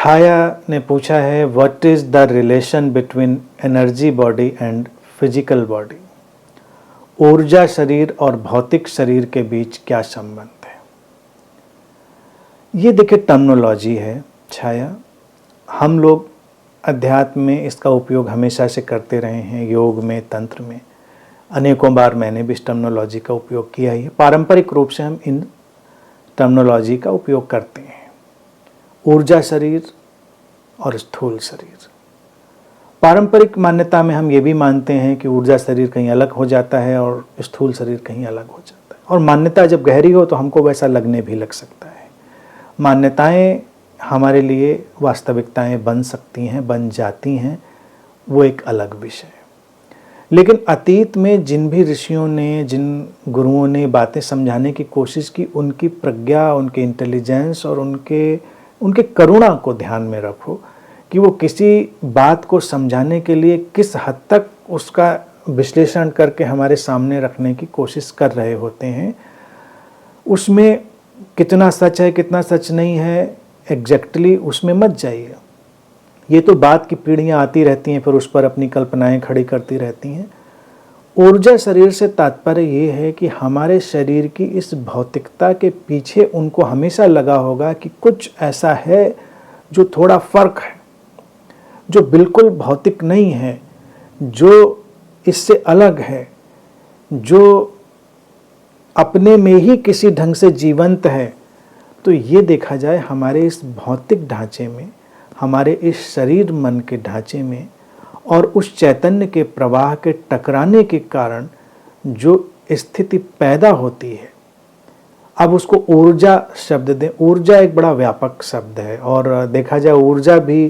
छाया ने पूछा है, what is the relation between energy body and physical body? ऊर्जा शरीर और भौतिक शरीर के बीच क्या संबंध है? ये देखिए टर्मिनोलॉजी है छाया। हम लोग अध्यात्म में इसका उपयोग हमेशा से करते रहे हैं, योग में, तंत्र में। अनेकों बार मैंने भी इस टर्मिनोलॉजी का उपयोग किया ही है। पारंपरिक रूप से हम इन टर्मिनोलॉजी का उपयोग करते हैं, ऊर्जा शरीर और स्थूल शरीर। पारंपरिक मान्यता में हम ये भी मानते हैं कि ऊर्जा शरीर कहीं अलग हो जाता है और स्थूल शरीर कहीं अलग हो जाता है। और मान्यता जब गहरी हो तो हमको वैसा लगने भी लग सकता है। मान्यताएं हमारे लिए वास्तविकताएं बन सकती हैं, बन जाती हैं, वो एक अलग विषय है। लेकिन अतीत में जिन भी ऋषियों ने, जिन गुरुओं ने बातें समझाने की कोशिश की, उनकी प्रज्ञा, उनके इंटेलिजेंस और उनके करुणा को ध्यान में रखो कि वो किसी बात को समझाने के लिए किस हद तक उसका विश्लेषण करके हमारे सामने रखने की कोशिश कर रहे होते हैं। उसमें कितना सच है, कितना सच नहीं है, एग्जैक्टली उसमें मत जाइए। ये तो बात की पीढ़ियाँ आती रहती हैं, फिर उस पर अपनी कल्पनाएं खड़ी करती रहती हैं। ऊर्जा शरीर से तात्पर्य ये है कि हमारे शरीर की इस भौतिकता के पीछे उनको हमेशा लगा होगा कि कुछ ऐसा है जो थोड़ा फर्क है, जो बिल्कुल भौतिक नहीं है, जो इससे अलग है, जो अपने में ही किसी ढंग से जीवंत है। तो ये देखा जाए हमारे इस भौतिक ढांचे में, हमारे इस शरीर मन के ढांचे में और उस चैतन्य के प्रवाह के टकराने के कारण जो स्थिति पैदा होती है, अब उसको ऊर्जा शब्द दें। ऊर्जा एक बड़ा व्यापक शब्द है और देखा जाए ऊर्जा भी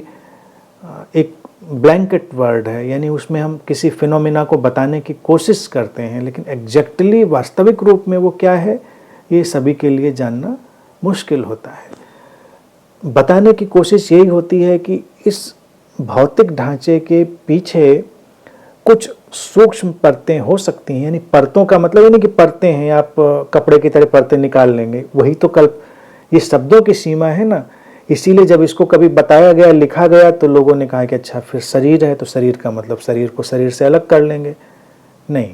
एक ब्लैंकेट वर्ड है, यानी उसमें हम किसी फिनोमिना को बताने की कोशिश करते हैं, लेकिन एग्जैक्टली वास्तविक रूप में वो क्या है ये सभी के लिए जानना मुश्किल होता है। बताने की कोशिश यही होती है कि इस भौतिक ढांचे के पीछे कुछ सूक्ष्म परतें हो सकती हैं। यानी परतों का मतलब ये नहीं कि परतें हैं, आप कपड़े की तरह परतें निकाल लेंगे, वही तो ये शब्दों की सीमा है ना। इसीलिए जब इसको कभी बताया गया, लिखा गया, तो लोगों ने कहा कि अच्छा फिर शरीर है तो शरीर का मतलब शरीर को शरीर से अलग कर लेंगे। नहीं,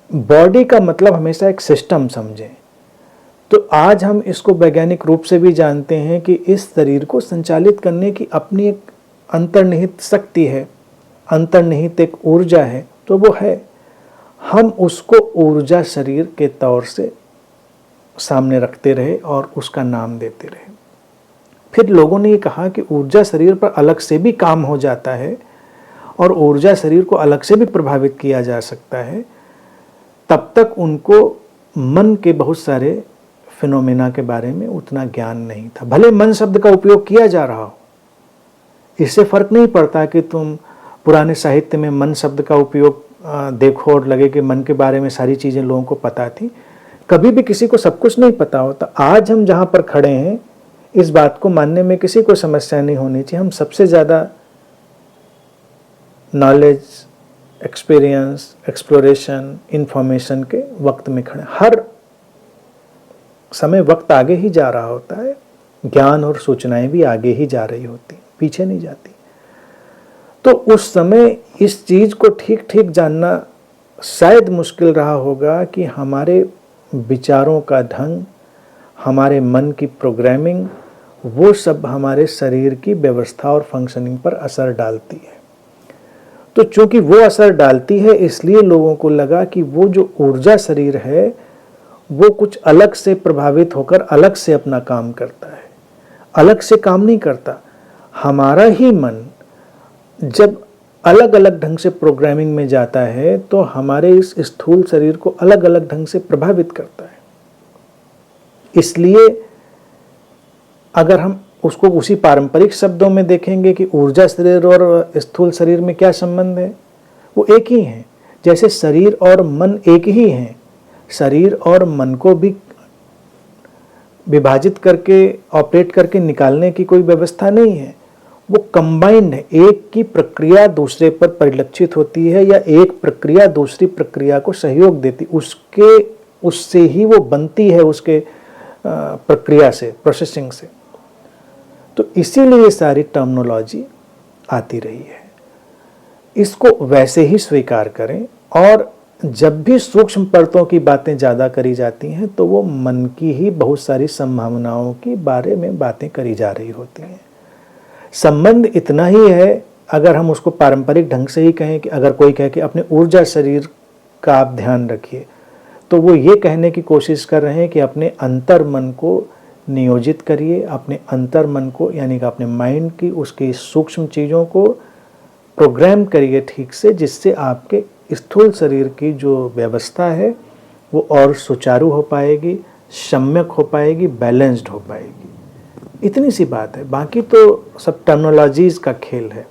बॉडी का मतलब हमेशा एक सिस्टम समझें। तो आज हम इसको वैज्ञानिक रूप से भी जानते हैं कि इस शरीर को संचालित करने की अपनी एक अंतर्निहित शक्ति है, अंतर्निहित एक ऊर्जा है, तो वो है। हम उसको ऊर्जा शरीर के तौर से सामने रखते रहे और उसका नाम देते रहे। फिर लोगों ने ये कहा कि ऊर्जा शरीर पर अलग से भी काम हो जाता है और ऊर्जा शरीर को अलग से भी प्रभावित किया जा सकता है। तब तक उनको मन के बहुत सारे फिनोमेना के बारे में उतना ज्ञान नहीं था। भले मन शब्द का उपयोग किया जा रहा हो, इससे फर्क नहीं पड़ता कि तुम पुराने साहित्य में मन शब्द का उपयोग देखो और लगे कि मन के बारे में सारी चीज़ें लोगों को पता थी। कभी भी किसी को सब कुछ नहीं पता होता। आज हम जहाँ पर खड़े हैं, इस बात को मानने में किसी को समस्या नहीं होनी चाहिए। हम सबसे ज़्यादा नॉलेज, एक्सपीरियंस, एक्सप्लोरेशन, इंफॉर्मेशन के वक्त में खड़े। हर समय वक्त आगे ही जा रहा होता है, ज्ञान और सूचनाएं भी आगे ही जा रही होती, पीछे नहीं जाती। तो उस समय इस चीज़ को ठीक ठीक जानना शायद मुश्किल रहा होगा कि हमारे विचारों का ढंग, हमारे मन की प्रोग्रामिंग, वो सब हमारे शरीर की व्यवस्था और फंक्शनिंग पर असर डालती है। तो चूंकि वो असर डालती है, इसलिए लोगों को लगा कि वो जो ऊर्जा शरीर है वो कुछ अलग से प्रभावित होकर अलग से अपना काम करता है। अलग से काम नहीं करता। हमारा ही मन जब अलग अलग ढंग से प्रोग्रामिंग में जाता है तो हमारे इस स्थूल शरीर को अलग अलग ढंग से प्रभावित करता है। इसलिए अगर हम उसको उसी पारंपरिक शब्दों में देखेंगे कि ऊर्जा शरीर और स्थूल शरीर में क्या संबंध है, वो एक ही है। जैसे शरीर और मन एक ही हैं, शरीर और मन को भी विभाजित करके, ऑपरेट करके निकालने की कोई व्यवस्था नहीं है। वो कंबाइंड है। एक की प्रक्रिया दूसरे पर परिलक्षित होती है या एक प्रक्रिया दूसरी प्रक्रिया को सहयोग देती, उससे ही वो बनती है, उसके प्रक्रिया से, प्रोसेसिंग से। तो इसीलिए ये सारी टर्मिनोलॉजी आती रही है। इसको वैसे ही स्वीकार करें, और जब भी सूक्ष्म परतों की बातें ज़्यादा करी जाती हैं तो वो मन की ही बहुत सारी संभावनाओं के बारे में बातें करी जा रही होती हैं। संबंध इतना ही है, अगर हम उसको पारंपरिक ढंग से ही कहें कि अगर कोई कहे कि अपने ऊर्जा शरीर का आप ध्यान रखिए, तो वो ये कहने की कोशिश कर रहे हैं कि अपने अंतर मन को नियोजित करिए, अपने अंतर मन को यानी कि अपने माइंड की उसकी सूक्ष्म चीज़ों को प्रोग्राम करिए ठीक से, जिससे आपके स्थूल शरीर की जो व्यवस्था है वो और सुचारू हो पाएगी, सम्यक हो पाएगी, बैलेंस्ड हो पाएगी। इतनी सी बात है, बाकी तो सब टर्मिनोलॉजीज़ का खेल है।